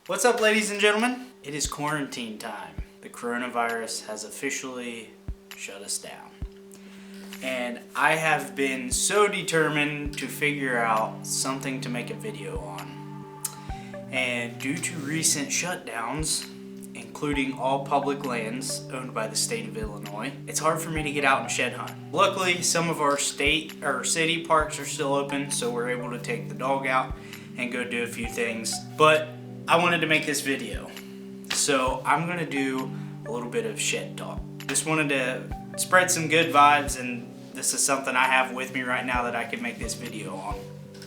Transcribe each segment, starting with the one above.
What's up, ladies and gentlemen? It is quarantine time. The coronavirus has officially shut us down. And I have been so determined to figure out something to make a video on. And due to recent shutdowns, including all public lands owned by the state of Illinois, it's hard for me to get out and shed hunt. Luckily, some of our state or city parks are still open, so we're able to take the dog out and go do a few things. But I wanted to make this video, so I'm gonna do a little bit of shed talk. Just wanted to spread some good vibes, and this is something I have with me right now that I can make this video on.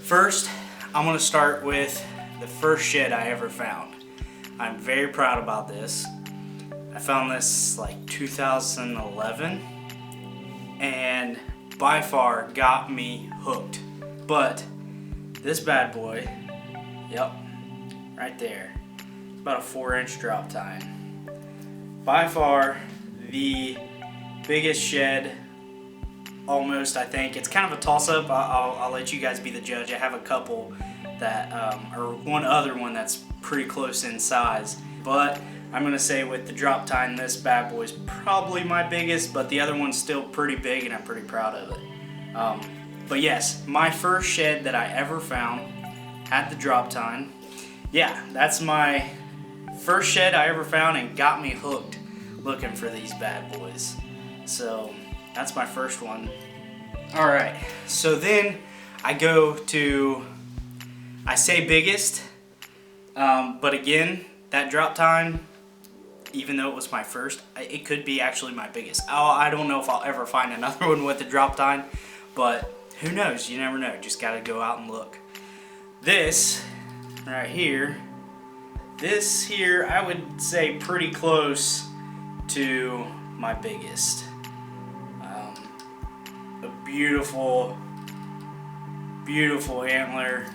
First, I'm gonna start with the first shed I ever found. I'm very proud about this. I found this like 2011, and by far got me hooked. But this bad boy, yep, right there, about a 4-inch drop tine. By far the biggest shed, almost, I think. It's kind of a toss-up. I'll let you guys be the judge. I have a couple that, or one other one that's pretty close in size. But I'm going to say with the drop tine, this bad boy is probably my biggest, but the other one's still pretty big, and I'm pretty proud of it. But yes, my first shed that I ever found had the drop tine. Yeah, that's my first shed I ever found and got me hooked looking for these bad boys. So that's my first one. Alright, so then I go to, I say biggest, but again, that drop tine, even though it was my first, it could be actually my biggest. I don't know if I'll ever find another one with the drop tine, but who knows? You never know. Just gotta go out and look. This right here, this here, I would say pretty close to my biggest. A beautiful, beautiful antler.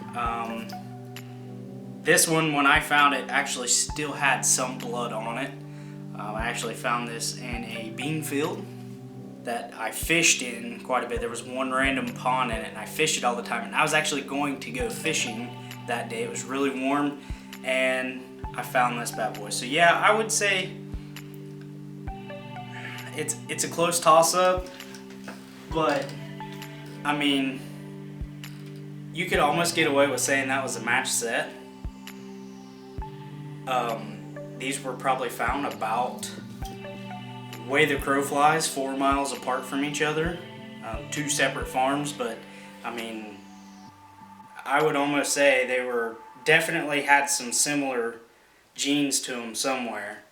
This one, when I found it, actually still had some blood on it. I actually found this in a bean field that I fished in quite a bit. There was one random pond in it, and I fished it all the time. And I was actually going to go fishing that day. It was really warm, and I found this bad boy. So yeah, I would say it's a close toss-up, but I mean, you could almost get away with saying that was a match set. These were probably found about, way the crow flies, 4 miles apart from each other. 2 separate farms, but I mean, I would almost say they were definitely had some similar genes to them somewhere.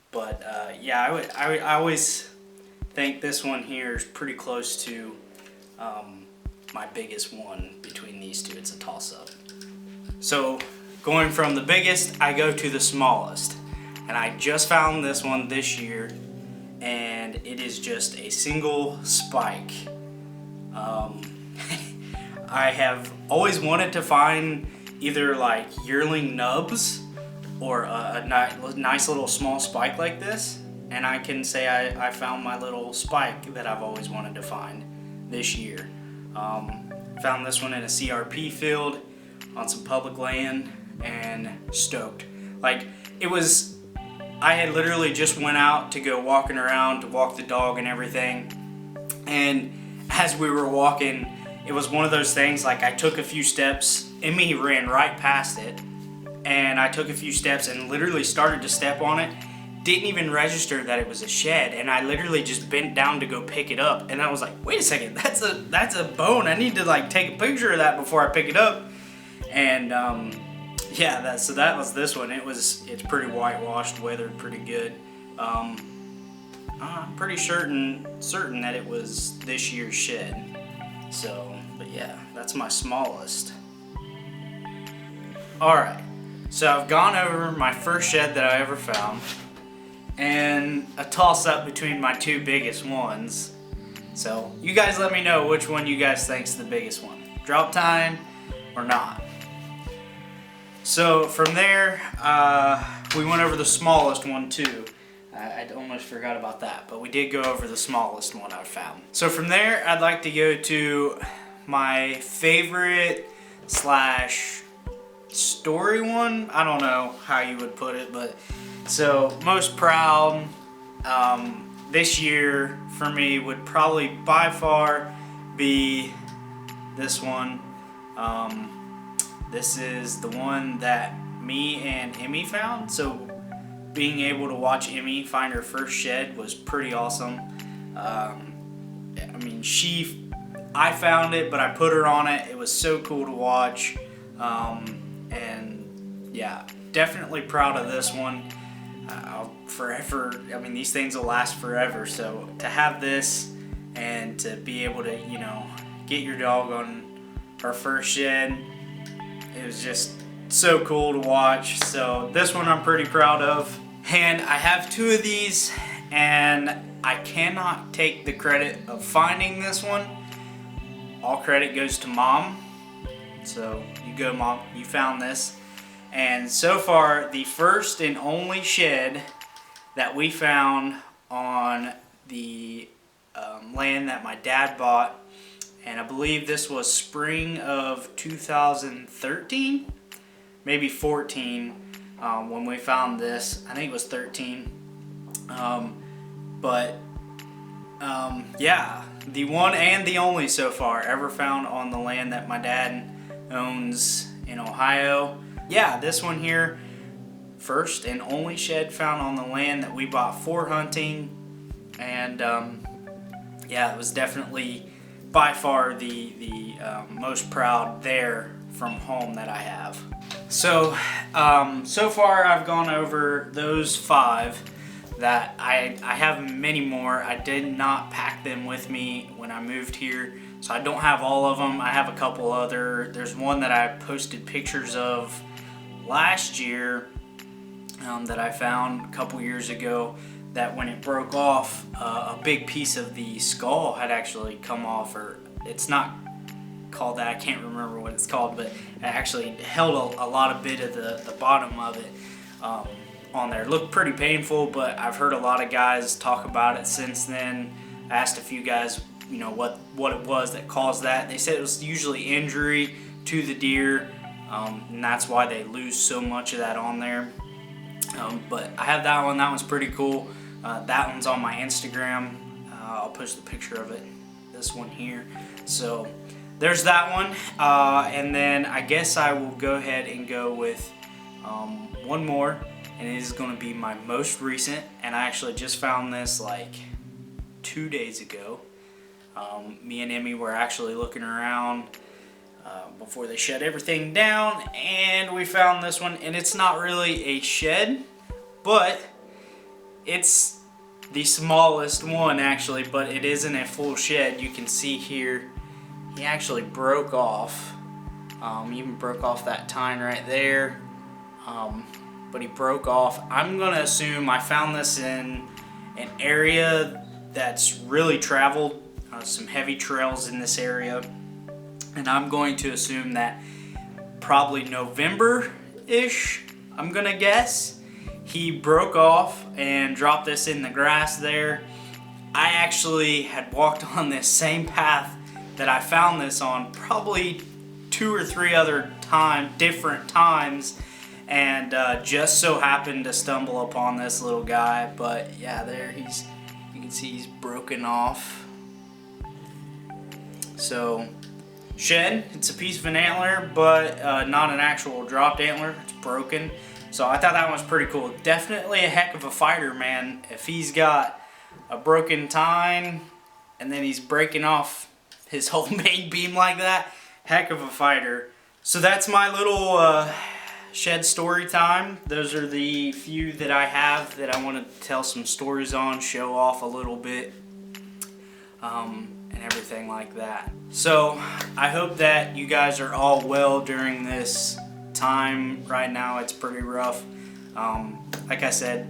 But yeah, I always think this one here is pretty close to my biggest one between these two. It's a toss-up. So going from the biggest, I go to the smallest. And I just found this one this year, and it is just a single spike. I have always wanted to find either like yearling nubs or a nice little small spike like this, and I can say I found my little spike that I've always wanted to find this year. Found this one in a CRP field on some public land, and stoked. Like, it was, I had literally just went out to go walking around to walk the dog and everything, and as we were walking, it was one of those things, like I took a few steps, Emmy ran right past it, and I took a few steps and literally started to step on it, didn't even register that it was a shed, and I literally just bent down to go pick it up, and I was like, wait a second, that's a bone, I need to like take a picture of that before I pick it up. And yeah, so that was this one. It's pretty whitewashed, weathered pretty good. I'm pretty certain that it was this year's shed. So, but yeah, that's my smallest. Alright, so I've gone over my first shed that I ever found, and a toss-up between my 2 biggest ones. So, you guys let me know which one you guys think's the biggest one. Drop tine or not. So from there, we went over the smallest one too. I almost forgot about that, but we did go over the smallest one I found. So from there, I'd like to go to my favorite slash story one. I don't know how you would put it, but so most proud this year for me would probably by far be this one. This is the one that me and Emmy found. So being able to watch Emmy find her first shed was pretty awesome. I mean, I found it, but I put her on it. It was so cool to watch. And yeah, definitely proud of this one. Forever, I mean, these things will last forever. So to have this and to be able to, you know, get your dog on her first shed, it was just so cool to watch. So this one I'm pretty proud of. And I have two of these, and I cannot take the credit of finding this one. All credit goes to Mom. So you go, Mom, you found this. And so far, the first and only shed that we found on the land that my dad bought, and I believe this was spring of 2013, maybe 14, when we found this. I think it was 13. Yeah, the one and the only so far ever found on the land that my dad owns in Ohio. Yeah, this one here, first and only shed found on the land that we bought for hunting. And yeah, it was definitely by far the most proud there from home that I have. So so far I've gone over those 5 that I have many more. I did not pack them with me when I moved here, so I don't have all of them. I have a couple other. There's one that I posted pictures of last year that I found a couple years ago, that when it broke off, a big piece of the skull had actually come off, or it's not called that, I can't remember what it's called, but it actually held a lot of bit of the bottom of it on there. It looked pretty painful, but I've heard a lot of guys talk about it since then. I asked a few guys, you know, what it was that caused that. They said it was usually injury to the deer, and that's why they lose so much of that on there. But I have that one. That one's pretty cool. That one's on my Instagram. I'll post a picture of it. This one here. So there's that one. And then I guess I will go ahead and go with one more. And it is going to be my most recent. And I actually just found this like 2 days ago. Me and Emmy were actually looking around before they shut everything down, and we found this one. And it's not really a shed, but it's the smallest one actually, but it isn't a full shed. You can see here he actually broke off, even broke off that tine right there, but he broke off. I'm gonna assume I found this in an area that's really traveled, some heavy trails in this area, and I'm going to assume that probably November-ish, I'm gonna guess, he broke off and dropped this in the grass there. I actually had walked on this same path that I found this on probably 2 or 3 other different times, and just so happened to stumble upon this little guy. But yeah, there you can see he's broken off. So shed, it's a piece of an antler, but not an actual dropped antler. It's broken. So I thought that one was pretty cool. Definitely a heck of a fighter, man. If he's got a broken tine and then he's breaking off his whole main beam like that, heck of a fighter. So that's my little shed story time. Those are the few that I have that I want to tell some stories on, show off a little bit, and everything like that. So I hope that you guys are all well during this time. Right now it's pretty rough. Like I said,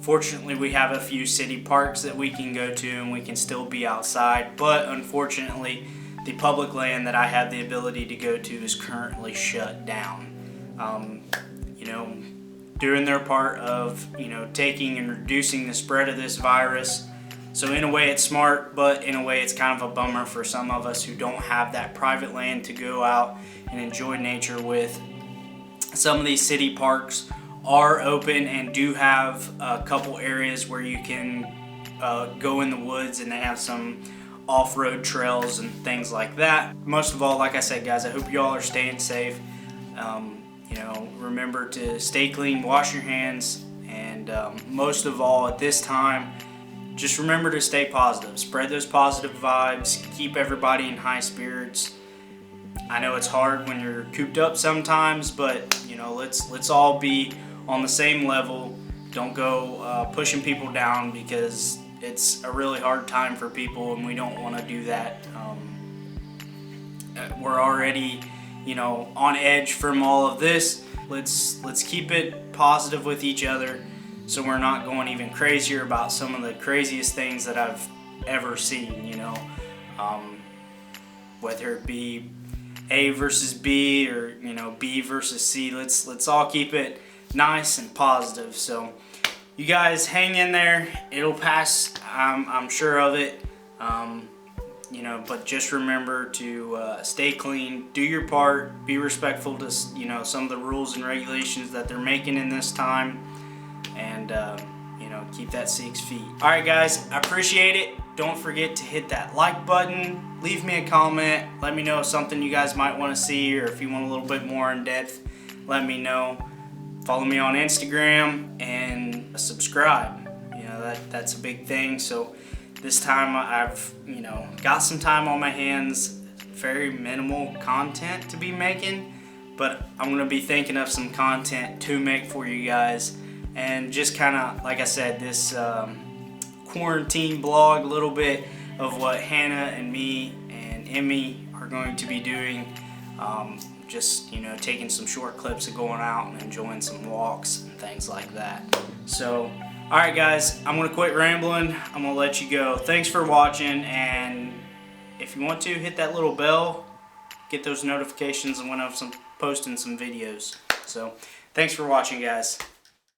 fortunately we have a few city parks that we can go to and we can still be outside, but unfortunately the public land that I have the ability to go to is currently shut down. You know, doing their part of, you know, taking and reducing the spread of this virus. So in a way it's smart, but in a way it's kind of a bummer for some of us who don't have that private land to go out and enjoy nature with. some of these city parks are open and do have a couple areas where you can go in the woods, and they have some off-road trails and things like that. Most of all, like I said, guys, I hope you all are staying safe. You know, remember to stay clean, wash your hands, and most of all at this time, just remember to stay positive. Spread those positive vibes. Keep everybody in high spirits. I know it's hard when you're cooped up sometimes, but you know, let's all be on the same level. Don't go pushing people down, because it's a really hard time for people, and we don't want to do that. We're already, you know, on edge from all of this. Let's keep it positive with each other, so we're not going even crazier about some of the craziest things that I've ever seen. You know, whether it be A versus B, or you know, B versus C. Let's all keep it nice and positive. So you guys hang in there. It'll pass. I'm sure of it. You know, but just remember to stay clean, do your part, be respectful to, you know, some of the rules and regulations that they're making in this time, and you know, keep that 6 feet. All right, guys, I appreciate it. Don't forget to hit that like button. Leave me a comment. Let me know something you guys might want to see, or if you want a little bit more in depth, let me know. Follow me on Instagram and subscribe. You know, that's a big thing. So this time I've, you know, got some time on my hands, very minimal content to be making, but I'm going to be thinking of some content to make for you guys, and just kind of, like I said, this quarantine blog, a little bit of what Hannah and me and Emmy are going to be doing. Just, you know, taking some short clips of going out and enjoying some walks and things like that. So, alright guys, I'm going to quit rambling. I'm going to let you go. Thanks for watching, and if you want to, hit that little bell, get those notifications and when I'm posting some videos. So, thanks for watching, guys.